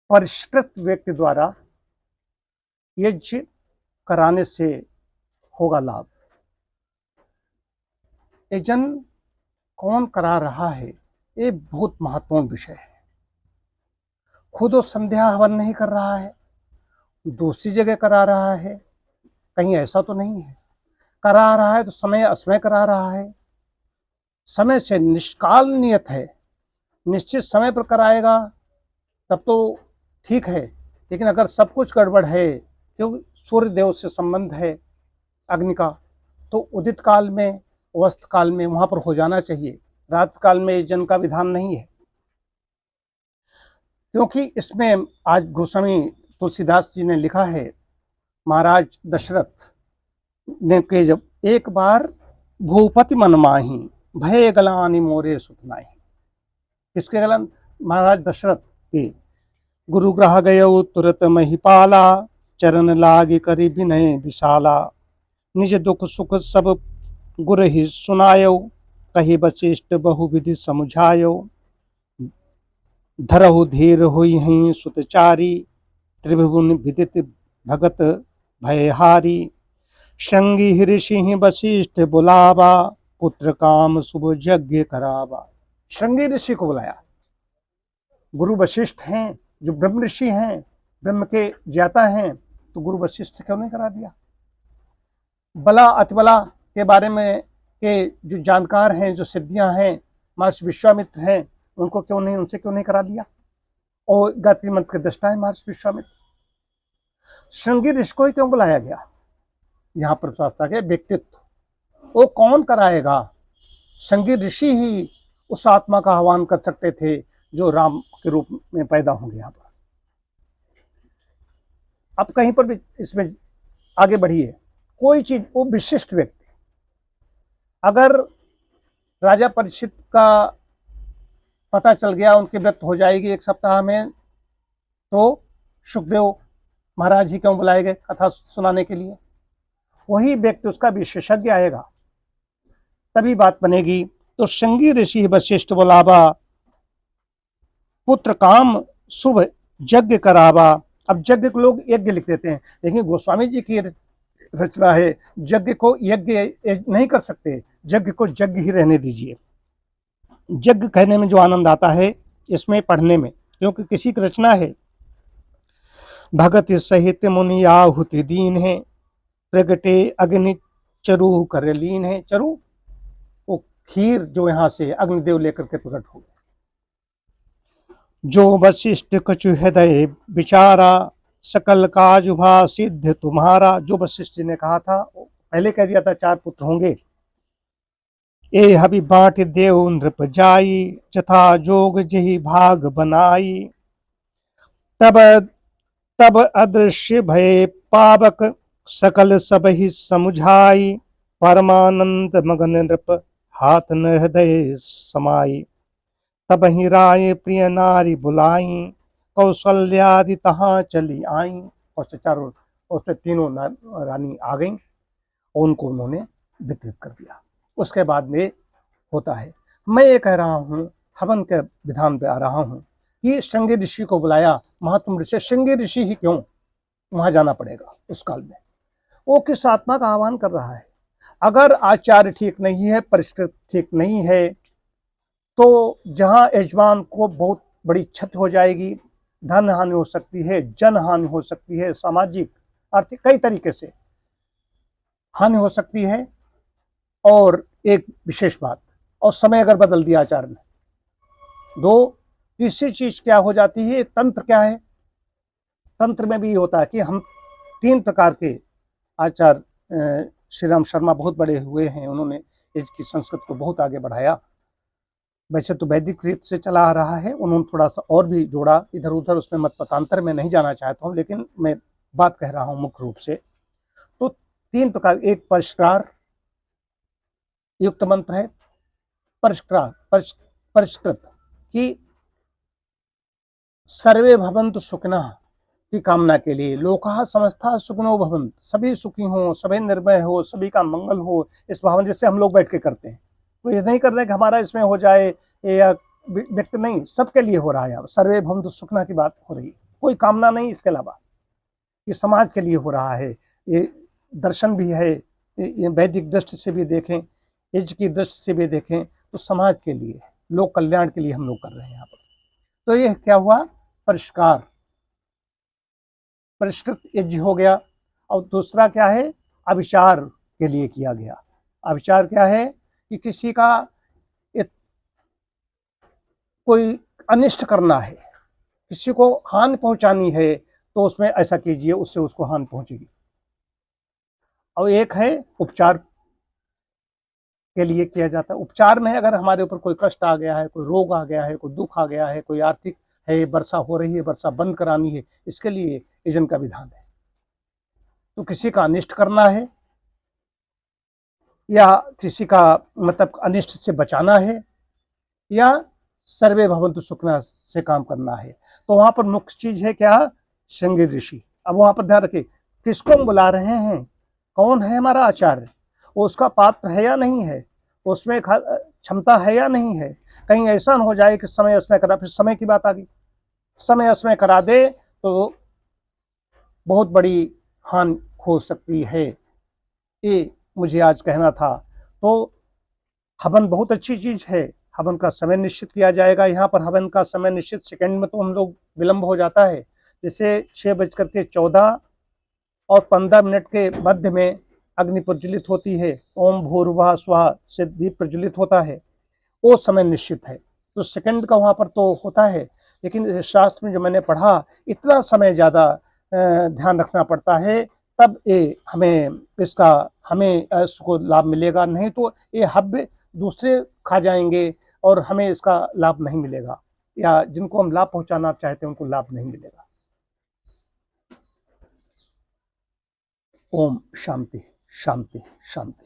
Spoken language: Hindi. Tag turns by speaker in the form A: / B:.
A: परिष्कृत व्यक्ति द्वारा यज्ञ कराने से होगा लाभ। यजन कौन करा रहा है, ये बहुत महत्वपूर्ण विषय है। खुद वो संध्या हवन नहीं कर रहा है, दूसरी जगह करा रहा है, कहीं ऐसा तो नहीं है। करा रहा है तो समय असमय करा रहा है, समय से निष्काल नियत है, निश्चित समय पर कराएगा तब तो ठीक है। लेकिन अगर सब कुछ गड़बड़ है, क्योंकि सूर्य देव से संबंध है अग्नि का, तो उदित काल में अवस्थ काल में वहां पर हो जाना चाहिए। रात काल में यजन का विधान नहीं है, क्योंकि इसमें आज गोस्वामी तुलसीदास जी ने लिखा है, महाराज दशरथ ने के जब एक बार भूपति मन माही भय गलानी मोरे सुतनाही। किसके गलन? महाराज दशरथ के। गुरु ग्रह गयो तुरत महिपाला चरण लागे करी विनय विशाला। निज दुख सुख सब गुर ही सुनायो कही वशिष्ठ बहुविधि समझायो। धरहु धीर हुई हैं सुतचारी त्रिभुवन विदित भगत भयहारी। संगी ऋषि वशिष्ठ बुलावा पुत्र काम शुभ यज्ञ करावा। संगी ऋषि को बुलाया। गुरु वशिष्ठ हैं जो ब्रह्म ऋषि हैं, ब्रह्म के ज्ञाता हैं, तो गुरु वशिष्ठ क्यों नहीं करा दिया? बला अतिबला के बारे में के जो जानकार हैं, जो सिद्धियां हैं, महर्षि विश्वामित्र हैं, उनको क्यों नहीं, उनसे क्यों नहीं करा दिया? और गायत्री मंत्र के दृष्टा है महर्षि विश्वामित्र। श्रृंगी ऋषि को ही क्यों बुलाया गया? यहाँ पर शास्त्र के व्यक्तित्व, वो कौन कराएगा? श्रृंगी ऋषि ही उस आत्मा का आह्वान कर सकते थे जो राम के रूप में पैदा होंगे यहाँ पर। अब कहीं पर भी इसमें आगे बढ़िए, कोई चीज, वो विशिष्ट व्यक्ति, अगर राजा परीक्षित का पता चल गया उनकी मृत्यु हो जाएगी 1 सप्ताह में, तो सुखदेव महाराज ही क्यों बुलाए गए कथा सुनाने के लिए? वही व्यक्ति, उसका विशेषज्ञ आएगा, तभी बात बनेगी। तो संगी ऋषि वशिष्ठ बुलावा पुत्र काम शुभ यज्ञ करावा। अब यज्ञ को लोग यज्ञ लिख देते हैं, लेकिन गोस्वामी जी की रचना है, यज्ञ को यज्ञ नहीं कर सकते, यज्ञ को यज्ञ ही रहने दीजिए। यज्ञ कहने में जो आनंद आता है इसमें पढ़ने में, क्योंकि किसी की रचना है। भगत सहित मुनि आहुति दीन है प्रगटे अग्नि चरु कर लीन है। चरु वो खीर जो यहाँ से अग्निदेव लेकर के प्रकट हो गए। जो वशिष्ठ कछु हृदय विचारा सकल काज भा सिद्ध तुम्हारा। जो वशिष्ठ जी ने कहा था, पहले कह दिया था 4 पुत्र होंगे। ए हबि बाट देव नृप जाई जथा जोग जही भाग बनाई। तब तब अदृश्य भय पावक सकल सब ही समुझाई। परमानंद मगन नृप हाथ न हृदय समाई। तब ही राय प्रिय नारी बुलाई कौशल्यादि तहाँ चली आई। और चारों उसमें तीनों रानी आ गईं और उनको उन्होंने वितरित कर दिया। उसके बाद में होता है, मैं ये कह रहा हूँ, हवन के विधान पे आ रहा हूँ कि श्रृंगी ऋषि को बुलाया। महात्म ऋषि, श्रृंगी ऋषि ही क्यों, वहां जाना पड़ेगा उस काल में। वो किस आत्मा का आह्वान कर रहा है? अगर आचार्य ठीक नहीं है, परिष्कृत ठीक नहीं है, तो जहां यजमान को बहुत बड़ी क्षति हो जाएगी, धन हानि हो सकती है, जन हानि हो सकती है, सामाजिक आर्थिक कई तरीके से हानि हो सकती है। और एक विशेष बात, और समय अगर बदल दिया आचार्य ने, तीसरी चीज क्या हो जाती है? तंत्र क्या है? तंत्र में भी होता है कि हम 3 प्रकार के आचार्य, श्री राम शर्मा बहुत बड़े हुए हैं, उन्होंने इसकी संस्कृत को बहुत आगे बढ़ाया। वैसे तो वैदिक रीत से चला आ रहा है, उन्होंने थोड़ा सा और भी जोड़ा इधर उधर, उसमें मत पतांतर में नहीं जाना चाहता हूँ, लेकिन मैं बात कह रहा हूँ मुख्य रूप से। तो 3 प्रकार, एक परिष्कार युक्त मंत्र है, परिष्कृत कि सर्वे भवन्तु सुखिनः की कामना के लिए, लोकाः समस्ता सुखिनो भवन्तु, सभी सुखी हो, सभी निर्भय हो, सभी का मंगल हो, इस भावना जैसे हम लोग बैठ के करते हैं। तो ये नहीं कर रहे कि हमारा इसमें हो जाए या व्यक्ति नहीं, सबके लिए हो रहा है। सर्वे भवन्तु सुखिनः की बात हो रही है, कोई कामना नहीं इसके अलावा। ये समाज के लिए हो रहा है, ये दर्शन भी है, ये वैदिक दृष्टि से भी देखें, यज्ञ की दृष्टि से भी देखें तो समाज के लिए, लोक कल्याण के लिए हम लोग कर रहे हैं यहाँ पर। तो ये क्या हुआ, परिष्कार, परिष्कृत यज्ञ हो गया। और दूसरा क्या है, अविचार के लिए किया गया। अविचार क्या है कि किसी का कोई अनिष्ट करना है, किसी को हानि पहुंचानी है तो उसमें ऐसा कीजिए, उससे उसको हानि पहुंचेगी। और एक है उपचार के लिए किया जाता है। उपचार में अगर हमारे ऊपर कोई कष्ट आ गया है, कोई रोग आ गया है, कोई दुख आ गया है, कोई आर्थिक है, वर्षा हो रही है, वर्षा बंद करानी है, इसके लिए यजन का विधान है। तो किसी का अनिष्ट करना है या किसी का मतलब अनिष्ट से बचाना है या सर्वे भवन्तु सुखिनः से काम करना है, तो वहां पर मुख्य चीज है क्या, श्रृंगी ऋषि। अब वहां पर ध्यान रखिए किसको हम बुला रहे हैं, कौन है हमारा आचार्य, वो उसका पात्र है या नहीं है, उसमें क्षमता है या नहीं है। कहीं ऐसा न हो जाए कि समय असमय करा, फिर समय की बात आ गई, समय असमय करा दे तो बहुत बड़ी हानि हो सकती है। ये मुझे आज कहना था। तो हवन बहुत अच्छी चीज है, हवन का समय निश्चित किया जाएगा। यहाँ पर हवन का समय निश्चित सेकंड में तो हम लोग विलंब हो जाता है, जैसे 6:14 और 15 के मध्य में अग्नि प्रज्वलित होती है, ओम भूर्भुवः स्वः से दीप प्रज्वलित होता है, वो समय निश्चित है। तो सेकंड का वहाँ पर तो होता है, लेकिन शास्त्र में जो मैंने पढ़ा इतना समय ज़्यादा ध्यान रखना पड़ता है, तब ये हमें इसको लाभ मिलेगा। नहीं तो ये हव्य दूसरे खा जाएंगे और हमें इसका लाभ नहीं मिलेगा, या जिनको हम लाभ पहुंचाना चाहते हैं उनको लाभ नहीं मिलेगा। ओम शांति शांति शांति।